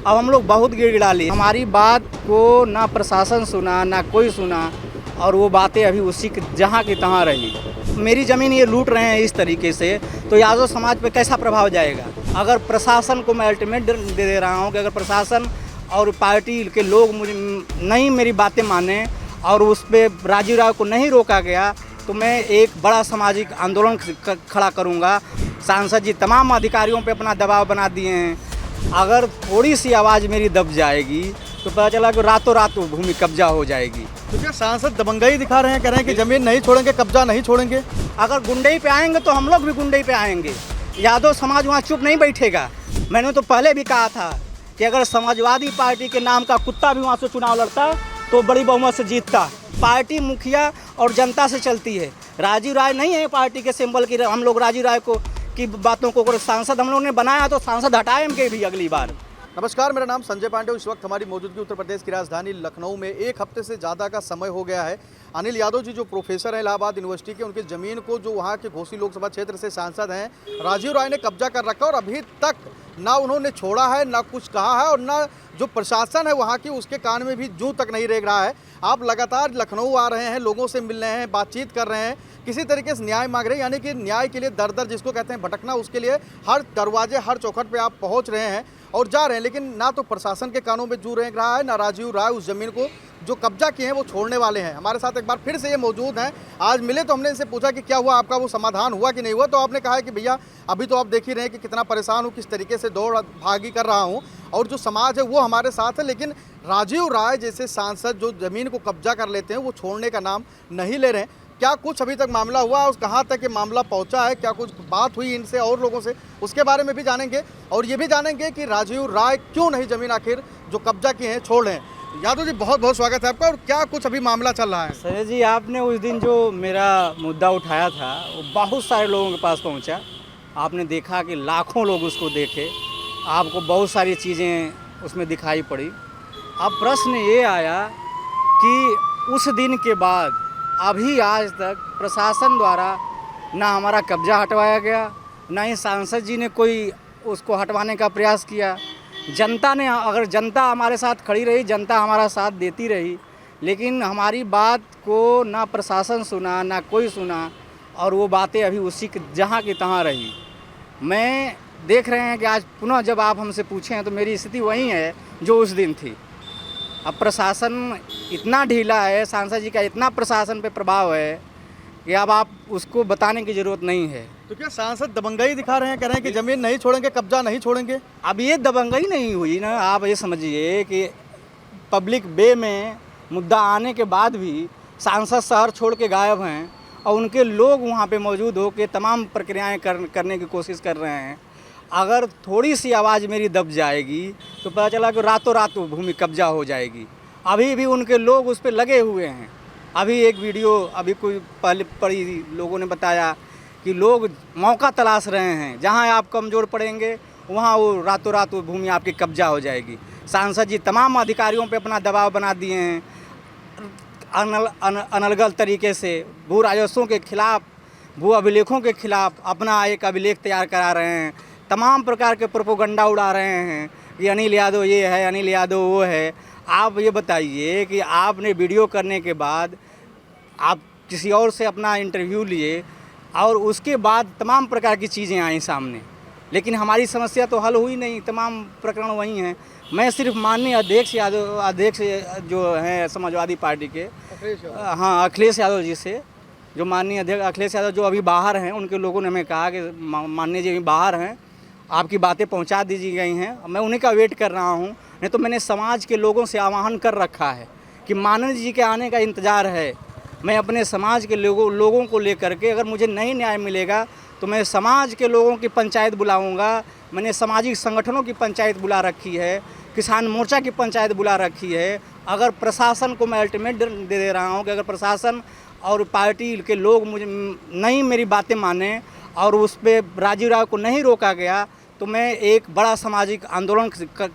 अब हम लोग बहुत गिड़गिड़ा लिए। हमारी बात को ना प्रशासन सुना ना कोई सुना, और वो बातें अभी उसी जहाँ की तहाँ रही। मेरी ज़मीन ये लूट रहे हैं इस तरीके से, तो यादव समाज पे कैसा प्रभाव जाएगा। अगर प्रशासन को मैं अल्टीमेट दे रहा हूँ कि अगर प्रशासन और पार्टी के लोग मुझे नहीं मेरी बातें माने और उस पर राजीव राय को नहीं रोका गया, तो मैं एक बड़ा सामाजिक आंदोलन खड़ा करूँगा। सांसद जी तमाम अधिकारियों पे अपना दबाव बना दिए हैं। अगर थोड़ी सी आवाज़ मेरी दब जाएगी तो पता चला कि रातों रात भूमि कब्जा हो जाएगी। तो क्या सांसद दबंगई दिखा रहे हैं, कह रहे हैं कि जमीन नहीं छोड़ेंगे, कब्जा नहीं छोड़ेंगे? अगर गुंडई पे आएंगे तो हम लोग भी गुंडई पे आएंगे। यादव समाज वहाँ चुप नहीं बैठेगा। मैंने तो पहले भी कहा था कि अगर समाजवादी पार्टी के नाम का कुत्ता भी वहाँ से चुनाव लड़ता तो बड़ी बहुमत से जीतता। पार्टी मुखिया और जनता से चलती है। राजीव राय नहीं है पार्टी के सिंबल की। हम लोग राजीव राय को की बातों को अगर सांसद हम लोगों ने बनाया तो सांसद हटाएंगे भी अगली बार। नमस्कार, मेरा नाम संजय पांडे। इस वक्त हमारी मौजूदगी उत्तर प्रदेश की राजधानी लखनऊ में। एक हफ्ते से ज़्यादा का समय हो गया है। अनिल यादव जी जो प्रोफेसर हैं इलाहाबाद यूनिवर्सिटी के, उनकी ज़मीन को जो वहाँ के घोसी लोकसभा क्षेत्र से सांसद हैं राजीव राय ने कब्जा कर रखा, और अभी तक ना उन्होंने छोड़ा है, ना कुछ कहा है, और ना जो प्रशासन है वहाँ की उसके कान में भी जूं तक नहीं रेंग रहा है। आप लगातार लखनऊ आ रहे हैं, लोगों से मिल रहे हैं, बातचीत कर रहे हैं, किसी तरीके से न्याय मांग रहे हैं, यानी कि न्याय के लिए दर दर जिसको कहते हैं भटकना, उसके लिए हर दरवाजे हर चौखट पे आप पहुंच रहे हैं और जा रहे हैं। लेकिन ना तो प्रशासन के कानों में जू रेंग रहा है, ना राजीव राय उस ज़मीन को जो कब्जा किए हैं वो छोड़ने वाले हैं। हमारे साथ एक बार फिर से ये मौजूद हैं। आज मिले तो हमने इनसे पूछा कि क्या हुआ, आपका वो समाधान हुआ कि नहीं हुआ। तो आपने कहा है कि भैया अभी तो आप देख ही रहे हैं कि कितना परेशान हूँ, किस तरीके से दौड़ भागी कर रहा हूँ, और जो समाज है वो हमारे साथ है। लेकिन राजीव राय जैसे सांसद जो ज़मीन को कब्जा कर लेते हैं वो छोड़ने का नाम नहीं ले रहे हैं। क्या कुछ अभी तक मामला हुआ है, कहाँ तक ये मामला पहुंचा है, क्या कुछ बात हुई इनसे और लोगों से, उसके बारे में भी जानेंगे। और ये भी जानेंगे कि राजीव राय क्यों नहीं ज़मीन आखिर जो कब्जा किए हैं छोड़ रहे हैं। यादव जी बहुत बहुत स्वागत है आपका। और क्या कुछ अभी मामला चल रहा है? सर जी, आपने उस दिन जो मेरा मुद्दा उठाया था वो बहुत सारे लोगों के पास पहुंचा। आपने देखा कि लाखों लोग उसको देखे, आपको बहुत सारी चीज़ें उसमें दिखाई पड़ी। अब प्रश्न ये आया कि उस दिन के बाद अभी आज तक प्रशासन द्वारा ना हमारा कब्जा हटवाया गया, ना ही सांसद जी ने कोई उसको हटवाने का प्रयास किया। जनता ने, अगर जनता हमारे साथ खड़ी रही, जनता हमारा साथ देती रही, लेकिन हमारी बात को ना प्रशासन सुना ना कोई सुना, और वो बातें अभी उसी जहाँ की तहाँ रही। मैं देख रहे हैं कि आज पुनः जब आप हमसे पूछें तो मेरी स्थिति वही है जो उस दिन थी। अब प्रशासन इतना ढीला है, सांसद जी का इतना प्रशासन पे प्रभाव है कि अब आप उसको बताने की ज़रूरत नहीं है। तो क्या सांसद दबंगई दिखा रहे हैं, कह रहे हैं कि जमीन नहीं छोड़ेंगे, कब्जा नहीं छोड़ेंगे? अब ये दबंगई नहीं हुई ना। आप ये समझिए कि पब्लिक वे में मुद्दा आने के बाद भी सांसद शहर छोड़ के गायब हैं, और उनके लोग वहाँ पे मौजूद हो के तमाम प्रक्रियाएं करने की कोशिश कर रहे हैं। अगर थोड़ी सी आवाज़ मेरी दब जाएगी तो पता चला कि रातों रात भूमि कब्जा हो जाएगी। अभी भी उनके लोग उस पर लगे हुए हैं। अभी एक वीडियो अभी कोई पहले पड़ी, लोगों ने बताया कि लोग मौका तलाश रहे हैं, जहां आप कमज़ोर पड़ेंगे वहां वो रातों रात वो भूमि आपकी कब्जा हो जाएगी। सांसद जी तमाम अधिकारियों पे अपना दबाव बना दिए हैं, अनलगल तरीके से भू राजस्वों के खिलाफ, भू अभिलेखों के खिलाफ अपना एक अभिलेख तैयार करा रहे हैं। तमाम प्रकार के प्रोपोगंडा उड़ा रहे हैं कि अनिल यादव ये है, अनिल यादव वो है। आप ये बताइए कि आपने वीडियो करने के बाद आप किसी और से अपना इंटरव्यू लिए और उसके बाद तमाम प्रकार की चीज़ें आई सामने, लेकिन हमारी समस्या तो हल हुई नहीं, तमाम प्रकरण वही हैं। मैं सिर्फ माननीय अध्यक्ष जो हैं समाजवादी पार्टी के, हाँ अखिलेश यादव जी से, जो माननीय अध्यक्ष अखिलेश यादव जो अभी बाहर हैं, उनके लोगों ने हमें कहा कि माननीय जी अभी बाहर हैं, आपकी बातें पहुंचा दीजी गई हैं। मैं उन्हीं का वेट कर रहा हूं। नहीं तो मैंने समाज के लोगों से आह्वान कर रखा है कि माननीय जी के आने का इंतज़ार है। मैं अपने समाज के लोगों को लेकर के, अगर मुझे नहीं न्याय मिलेगा तो मैं समाज के लोगों की पंचायत बुलाऊंगा। मैंने सामाजिक संगठनों की पंचायत बुला रखी है, किसान मोर्चा की पंचायत बुला रखी है। अगर प्रशासन को मैं अल्टीमेट दे रहा हूँ कि अगर प्रशासन और पार्टी के लोग मुझे नहीं मेरी बातें माने और उस पर राजीव राय को नहीं रोका गया, तो मैं एक बड़ा सामाजिक आंदोलन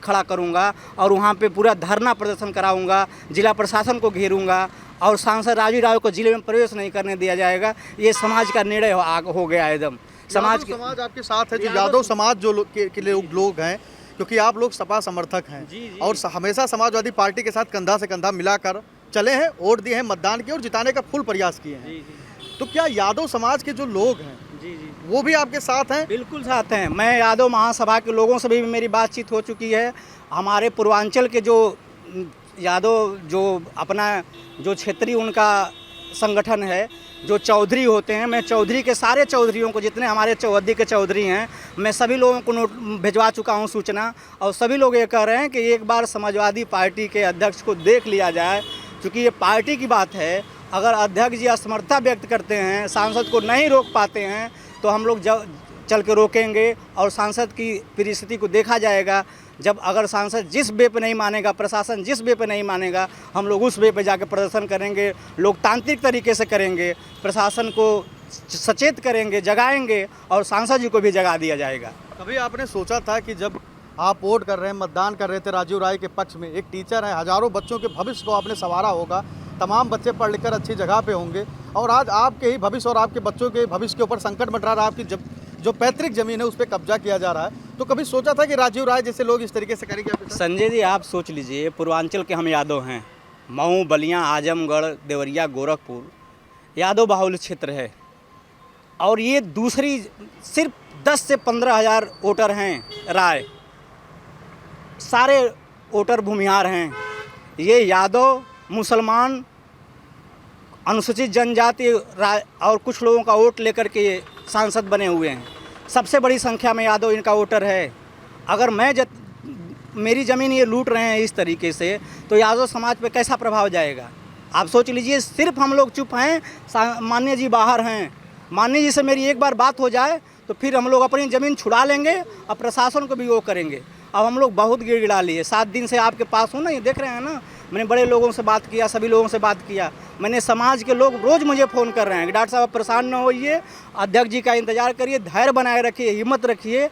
खड़ा करूंगा और वहाँ पे पूरा धरना प्रदर्शन कराऊंगा, जिला प्रशासन को घेरूंगा, और सांसद राजीव राय को जिले में प्रवेश नहीं करने दिया जाएगा। ये समाज का निर्णय हो गया है एकदम। समाज आपके साथ है, जो यादव समाज जो के लोग हैं, क्योंकि आप लोग सपा समर्थक हैं जी, जी। और हमेशा समाजवादी पार्टी के साथ कंधा से कंधा मिलाकर चले हैं, वोट दिए हैं, मतदान किए और जिताने का फुल प्रयास किए हैं। जी जी तो क्या यादव समाज के जो लोग हैं जी जी वो भी आपके साथ हैं? बिल्कुल साथ हैं। मैं यादव महासभा के लोगों से भी मेरी बातचीत हो चुकी है। हमारे पूर्वांचल के जो यादव जो अपना जो क्षेत्रीय उनका संगठन है, जो चौधरी होते हैं, मैं चौधरी के सारे चौधरियों को, जितने हमारे चौहद्दी के चौधरी हैं, मैं सभी लोगों को नोट भिजवा चुका हूं सूचना, और सभी लोग ये कह रहे हैं कि एक बार समाजवादी पार्टी के अध्यक्ष को देख लिया जाए, क्योंकि ये पार्टी की बात है। अगर अध्यक्ष जी असमर्थता व्यक्त करते हैं, सांसद को नहीं रोक पाते हैं, तो हम लोग चल के रोकेंगे और सांसद की परिस्थिति को देखा जाएगा। जब अगर सांसद जिस वे पे नहीं मानेगा, प्रशासन जिस वे पे नहीं मानेगा, हम लोग उस वे पे जाके प्रदर्शन करेंगे, लोकतांत्रिक तरीके से करेंगे, प्रशासन को सचेत करेंगे, जगाएंगे और सांसद जी को भी जगा दिया जाएगा। कभी आपने सोचा था कि जब आप वोट कर रहे हैं, मतदान कर रहे थे राजीव राय के पक्ष में, एक टीचर है, हजारों बच्चों के भविष्य को आपने संवारा होगा, तमाम बच्चे पढ़ लिख कर अच्छी जगह पे होंगे, और आज आपके ही भविष्य और आपके बच्चों के भविष्य के ऊपर संकट मंडरा रहा है, आपकी जो पैतृक जमीन है उस पर कब्जा किया जा रहा है, तो कभी सोचा था कि राजीव राय जैसे लोग इस तरीके से करेंगे आपके साथ? संजय जी, आप सोच लीजिए, पूर्वांचल के हम यादव हैं। मऊ, बलिया, आजमगढ़, देवरिया, गोरखपुर यादव बाहुल्य क्षेत्र है, और ये दूसरी सिर्फ 10 से 15 हज़ार वोटर हैं राय, सारे वोटर भूमिहार हैं। ये यादव, मुसलमान, अनुसूचित जनजाति और कुछ लोगों का वोट लेकर के ये सांसद बने हुए हैं। सबसे बड़ी संख्या में यादव इनका वोटर है। अगर मेरी ज़मीन ये लूट रहे हैं इस तरीके से, तो यादव समाज पे कैसा प्रभाव जाएगा? आप सोच लीजिए। सिर्फ हम लोग चुप हैं, मान्य जी बाहर हैं। मान्य जी से मेरी एक बार बात हो जाए तो फिर हम लोग अपनी ज़मीन छुड़ा लेंगे और प्रशासन को भी वो करेंगे। अब हम लोग बहुत गिड़गिड़ा लिए। 7 दिन से आपके पास हूँ ना, ये देख रहे हैं ना, मैंने बड़े लोगों से बात किया, सभी लोगों से बात किया। मैंने समाज के लोग रोज़ मुझे फ़ोन कर रहे हैं कि डॉक्टर साहब परेशान न होइए, अध्यक्ष जी का इंतज़ार करिए, धैर्य बनाए रखिए, हिम्मत रखिए।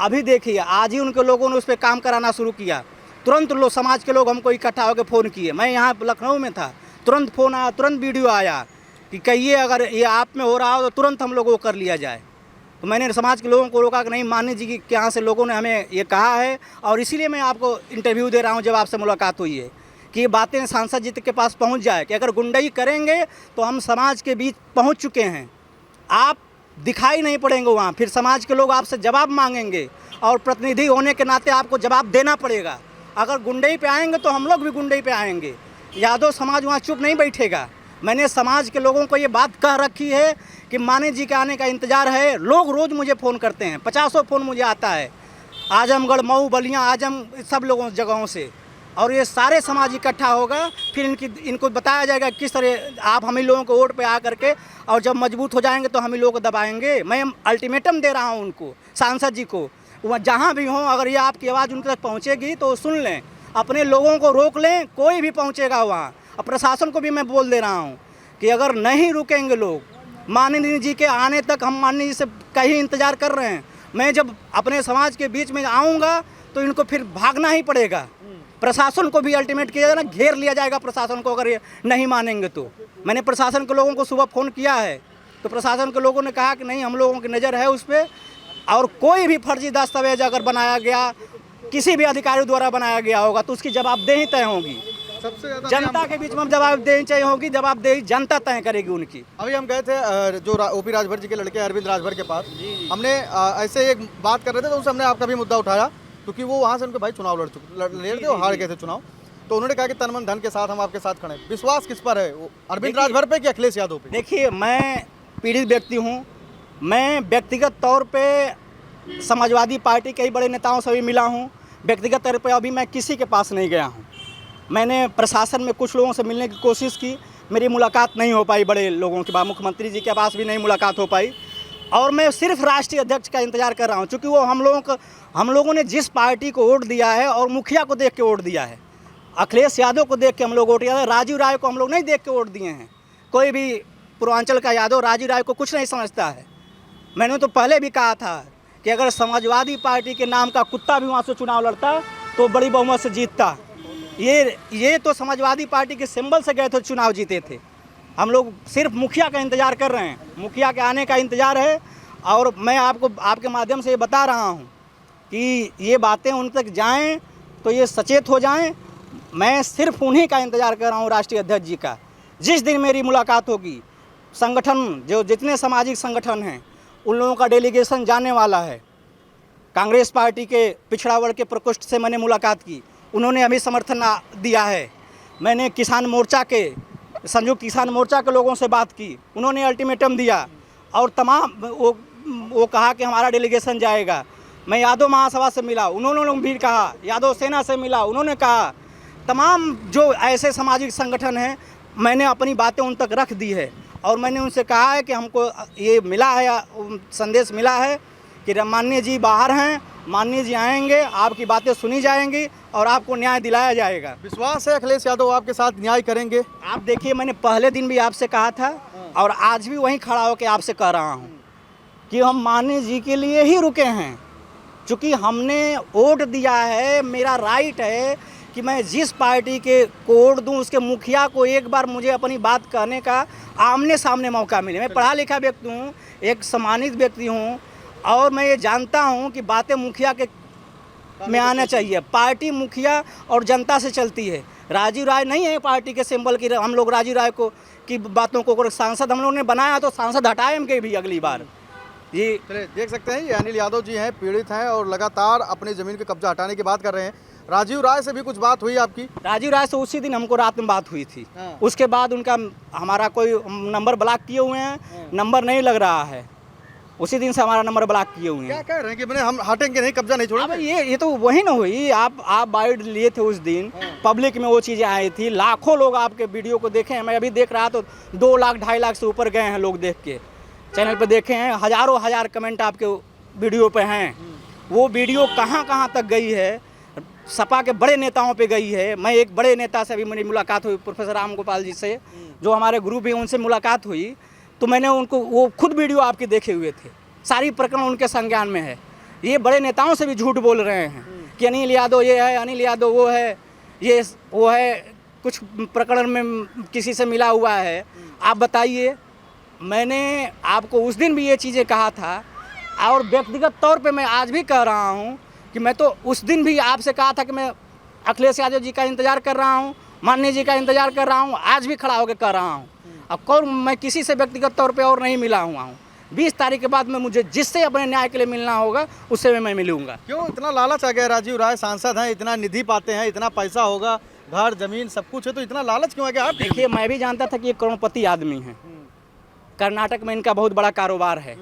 अभी देखिए, आज ही उनके लोगों ने उस पर काम कराना शुरू किया। तुरंत लोग, समाज के लोग हमको इकट्ठा होकर फ़ोन किए। मैं यहाँ लखनऊ में था, तुरंत फ़ोन आया, तुरंत वीडियो आया कि कहिए अगर ये आप में हो रहा हो तो तुरंत हम लोग वो कर लिया जाए। तो मैंने समाज के लोगों को रोका कि नहीं, मान्य जी के यहाँ से लोगों ने हमें ये कहा है, और इसीलिए मैं आपको इंटरव्यू दे रहा हूँ जब आपसे मुलाकात हुई है, कि ये बातें सांसद जी के पास पहुँच जाए कि अगर गुंडाई करेंगे तो हम समाज के बीच पहुँच चुके हैं, आप दिखाई नहीं पड़ेंगे वहाँ, फिर समाज के लोग आपसे जवाब मांगेंगे और प्रतिनिधि होने के नाते आपको जवाब देना पड़ेगा। अगर गुंडई पे आएंगे तो हम लोग भी गुंडई पे आएंगे। यादव समाज वहाँ चुप नहीं बैठेगा। मैंने समाज के लोगों को ये बात कह रखी है कि मान्य जी के आने का इंतज़ार है। लोग रोज़ मुझे फ़ोन करते हैं, 50 फ़ोन मुझे आता है, आजमगढ़, मऊ, बलिया, सब लोगों जगहों से, और ये सारे समाज इकट्ठा होगा। फिर इनको बताया जाएगा किस तरह आप हम ही लोगों को वोट पे आ करके, और जब मजबूत हो जाएंगे तो हम ही लोगों को दबाएंगे। मैं अल्टीमेटम दे रहा हूँ उनको, सांसद जी को, वह जहाँ भी हों, अगर ये आपकी आवाज़ उनके तक पहुँचेगी तो सुन लें, अपने लोगों को रोक लें, कोई भी पहुँचेगा वहाँ। और प्रशासन को भी मैं बोल दे रहा हूँ कि अगर नहीं रुकेंगे लोग, माननीय जी के आने तक हम माननीय जी से कहीं इंतज़ार कर रहे हैं। मैं जब अपने समाज के बीच में आऊँगा तो इनको फिर भागना ही पड़ेगा। प्रशासन को भी अल्टीमेट किया जाएगा, घेर लिया जाएगा प्रशासन को, अगर ये नहीं मानेंगे तो। मैंने प्रशासन के लोगों को सुबह फ़ोन किया है, तो प्रशासन के लोगों ने कहा कि नहीं, हम लोगों की नज़र है उस पर, और कोई भी फर्जी दस्तावेज अगर बनाया गया, किसी भी अधिकारी द्वारा बनाया गया होगा, तो उसकी जवाबदेही तय होगी। सबसे ज़्यादा जनता के बीच में जवाबदेही चाहिए होगी, जवाबदेही जनता तय करेगी उनकी। अभी हम गए थे जो ओपी राजभर जी के लड़के अरविंद राजभर के पास, हमने ऐसे एक बात कर रहे थे, तो उनसे हमने आपका भी मुद्दा उठाया, क्योंकि वो वहाँ से उनके भाई चुनाव लड़ रहे थे, वो हार गए थे चुनाव। तो उन्होंने कहा कि तन मन धन के साथ हम आपके साथ खड़े। विश्वास किस पर है, अरविंद राजभर पे कि अखिलेश यादव पे? देखिए, मैं पीड़ित व्यक्ति हूँ। मैं व्यक्तिगत तौर पे समाजवादी पार्टी के ही बड़े नेताओं से भी मिला हूँ। व्यक्तिगत तौर पे अभी मैं किसी के पास नहीं गया हूँ। मैंने प्रशासन में कुछ लोगों से मिलने की कोशिश की, मेरी मुलाकात नहीं हो पाई बड़े लोगों के पास, मुख्यमंत्री जी के पास भी नहीं मुलाकात हो पाई, और मैं सिर्फ राष्ट्रीय अध्यक्ष का इंतजार कर रहा हूँ, क्योंकि वो हम लोगों ने जिस पार्टी को वोट दिया है और मुखिया को देख के वोट दिया है, अखिलेश यादव को देख के हम लोग वोट दिया है, राजीव राय को हम लोग नहीं देख के वोट दिए हैं। कोई भी पूर्वांचल का यादव राजीव राय को कुछ नहीं समझता है। मैंने तो पहले भी कहा था कि अगर समाजवादी पार्टी के नाम का कुत्ता भी वहाँ से चुनाव लड़ता तो बड़ी बहुमत से जीतता। ये तो समाजवादी पार्टी के सिंबल से गए थे, चुनाव जीते थे। हम लोग सिर्फ मुखिया का इंतज़ार कर रहे हैं, मुखिया के आने का इंतज़ार है। और मैं आपको आपके माध्यम से ये बता रहा हूँ कि ये बातें उन तक जाएं तो ये सचेत हो जाएं। मैं सिर्फ उन्हीं का इंतज़ार कर रहा हूँ, राष्ट्रीय अध्यक्ष जी का। जिस दिन मेरी मुलाकात होगी, संगठन जो जितने सामाजिक संगठन हैं उन लोगों का डेलीगेशन जाने वाला है। कांग्रेस पार्टी के पिछड़ा वर्ग के प्रकोष्ठ से मैंने मुलाकात की, उन्होंने अभी समर्थन दिया है। मैंने किसान मोर्चा के, संयुक्त किसान मोर्चा के लोगों से बात की, उन्होंने अल्टीमेटम दिया और तमाम वो कहा कि हमारा डेलीगेशन जाएगा। मैं यादव महासभा से मिला, उन्होंने भी कहा, यादव सेना से मिला, उन्होंने कहा। तमाम जो ऐसे सामाजिक संगठन हैं, मैंने अपनी बातें उन तक रख दी है और मैंने उनसे कहा है कि हमको ये मिला है, संदेश मिला है कि माननीय जी बाहर हैं, माननीय जी आएंगे, आपकी बातें सुनी जाएंगी और आपको न्याय दिलाया जाएगा। विश्वास है अखिलेश यादव आपके साथ न्याय करेंगे? आप देखिए, मैंने पहले दिन भी आपसे कहा था और आज भी वहीं खड़ा होकर आपसे कह रहा हूँ कि हम माननीय जी के लिए ही रुके हैं। चूँकि हमने वोट दिया है, मेरा राइट है कि मैं जिस पार्टी के को वोट दूँ उसके मुखिया को एक बार मुझे अपनी बात कहने का आमने सामने मौका मिले। मैं पढ़ा लिखा व्यक्ति हूँ, एक सम्मानित व्यक्ति हूँ और मैं ये जानता हूँ कि बातें मुखिया के में आना चाहिए। पार्टी मुखिया और जनता से चलती है। राजीव राय नहीं है पार्टी के सिंबल की, हम लोग राजीव राय को की बातों को सांसद हम लोगों ने बनाया तो सांसद हटाएंगे भी अगली बार। ये चलिए, देख सकते हैं ये अनिल यादव जी हैं, पीड़ित हैं और लगातार अपने ज़मीन के कब्जा हटाने की बात कर रहे हैं। राजीव राय से भी कुछ बात हुई आपकी? राजीव राय से उसी दिन हमको रात में बात हुई थी। हाँ। उसके बाद उनका हमारा कोई नंबर ब्लॉक किए हुए हैं, नंबर नहीं लग रहा है। उसी दिन से हमारा नंबर ब्लॉक किए हुए क्या हैं। कह रहे हैं कि मैंने हम हटेंगे नहीं, कब्जा नहीं अब छोड़ेंगे? ये तो वही ना हुई। आप बाइट लिए थे उस दिन, पब्लिक में वो चीज़ें आई थी, लाखों लोग आपके वीडियो को देखे हैं। मैं अभी देख रहा तो 2 लाख 2.5 लाख से ऊपर गए हैं लोग देख के, चैनल पे देखे हैं। हज़ारों हजार कमेंट आपके वीडियो पे हैं। वो वीडियो कहाँ कहाँ तक गई है, सपा के बड़े नेताओं पे गई है। मैं एक बड़े नेता से भी मेरी मुलाकात हुई, प्रोफेसर राम गोपाल जी से, जो हमारे ग्रुप है, उनसे मुलाकात हुई तो मैंने उनको वो खुद वीडियो आपके देखे हुए थे। सारी प्रकरण उनके संज्ञान में है। ये बड़े नेताओं से भी झूठ बोल रहे हैं कि अनिल यादव ये है, अनिल यादव वो है, ये वो है, कुछ प्रकरण में किसी से मिला हुआ है। आप बताइए, मैंने आपको उस दिन भी ये चीज़ें कहा था और व्यक्तिगत तौर पे मैं आज भी कह रहा हूँ कि मैं तो उस दिन भी आपसे कहा था कि मैं अखिलेश यादव जी का इंतज़ार कर रहा हूँ, माननीय जी का इंतज़ार कर रहा हूँ, आज भी खड़ा होकर कर रहा हूँ। अब कौन, मैं किसी से व्यक्तिगत तौर पे और नहीं मिला हुआ हूँ। 20 तारीख के बाद में मुझे जिससे अपने न्याय के लिए मिलना होगा उससे मैं मिलूंगा। क्यों इतना लालच आ गया? राजीव राय सांसद हैं, इतना निधि पाते हैं, इतना पैसा होगा, घर जमीन सब कुछ है, तो इतना लालच क्यों आ गया? आप देखिए, मैं भी जानता था कि ये करोड़पति आदमी हैं। कर्नाटक में इनका बहुत बड़ा कारोबार है।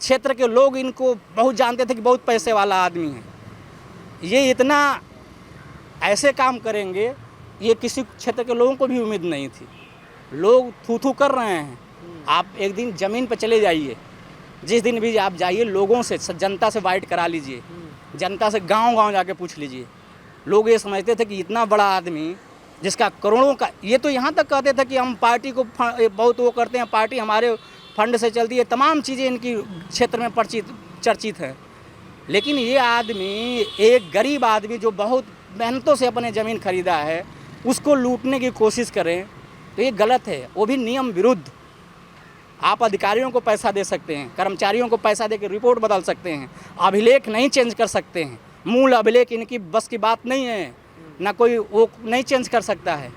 क्षेत्र के लोग इनको बहुत जानते थे कि बहुत पैसे वाला आदमी है। ये इतना ऐसे काम करेंगे, ये किसी क्षेत्र के लोगों को भी उम्मीद नहीं थी। लोग थू थू कर रहे हैं। आप एक दिन ज़मीन पर चले जाइए, जिस दिन भी आप जाइए, लोगों से, जनता से बाइट करा लीजिए, जनता से गांव-गांव जाके पूछ लीजिए। लोग ये समझते थे कि इतना बड़ा आदमी जिसका करोड़ों का, ये तो यहाँ तक कहते थे कि हम पार्टी को बहुत वो करते हैं, पार्टी हमारे फंड से चलती है, तमाम चीज़ें इनकी क्षेत्र में चर्चित है। लेकिन ये आदमी, एक गरीब आदमी जो बहुत मेहनतों से अपने ज़मीन खरीदा है, उसको लूटने की कोशिश करें तो ये गलत है, वो भी नियम विरुद्ध। आप अधिकारियों को पैसा दे सकते हैं, कर्मचारियों को पैसा दे के रिपोर्ट बदल सकते हैं, अभिलेख नहीं चेंज कर सकते हैं। मूल अभिलेख इनकी बस की बात नहीं है, ना कोई वो नहीं चेंज कर सकता है।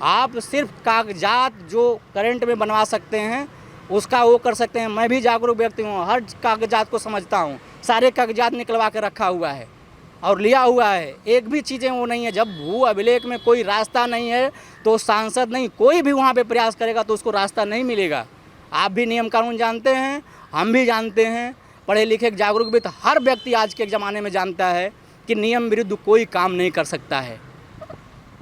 आप सिर्फ कागजात जो करंट में बनवा सकते हैं उसका वो कर सकते हैं। मैं भी जागरूक व्यक्ति हूँ, हर कागजात को समझता हूँ, सारे कागजात निकलवा के रखा हुआ है और लिया हुआ है। एक भी चीज़ें वो नहीं है। जब भू अभिलेख में कोई रास्ता नहीं है तो सांसद नहीं, कोई भी वहाँ पे प्रयास करेगा तो उसको रास्ता नहीं मिलेगा। आप भी नियम कानून जानते हैं, हम भी जानते हैं, पढ़े लिखे जागरूक भी, तो हर व्यक्ति आज के ज़माने में जानता है कि नियम विरुद्ध कोई काम नहीं कर सकता है।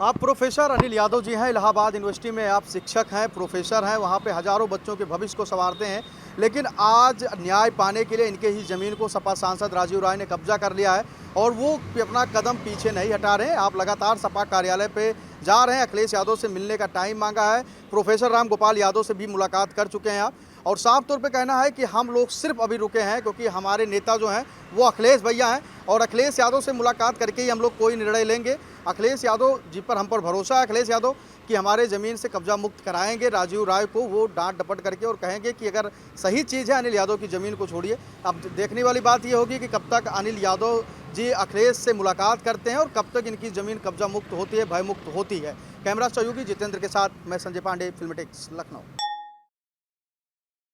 आप प्रोफेसर अनिल यादव जी हैं, इलाहाबाद यूनिवर्सिटी में आप शिक्षक हैं, प्रोफेसर हैं, वहाँ पे हज़ारों बच्चों के भविष्य को संवारते हैं। लेकिन आज न्याय पाने के लिए इनके ही ज़मीन को सपा सांसद राजीव राय ने कब्जा कर लिया है और वो अपना कदम पीछे नहीं हटा रहे हैं। आप लगातार सपा कार्यालय पे जा रहे हैं, अखिलेश यादव से मिलने का टाइम मांगा है, प्रोफेसर राम गोपाल यादव से भी मुलाकात कर चुके हैं आप। और साफ तौर पे कहना है कि हम लोग सिर्फ अभी रुके हैं क्योंकि हमारे नेता जो हैं वो अखिलेश भैया हैं और अखिलेश यादव से मुलाकात करके ही हम लोग कोई निर्णय लेंगे। अखिलेश यादव जी पर हम पर भरोसा है, अखिलेश यादव कि हमारे ज़मीन से कब्जा मुक्त कराएंगे राजीव राय को, वो डांट डपट करके और कहेंगे कि अगर सही चीज़ है अनिल यादव की ज़मीन को छोड़िए। अब देखने वाली बात ये होगी कि कब तक अनिल यादव जी अखिलेश से मुलाकात करते हैं और कब तक इनकी ज़मीन कब्जा मुक्त होती है, भय मुक्त होती है। कैमरा सहयोगी जितेंद्र के साथ मैं संजय पांडे, फिल्मीटेक्स, लखनऊ।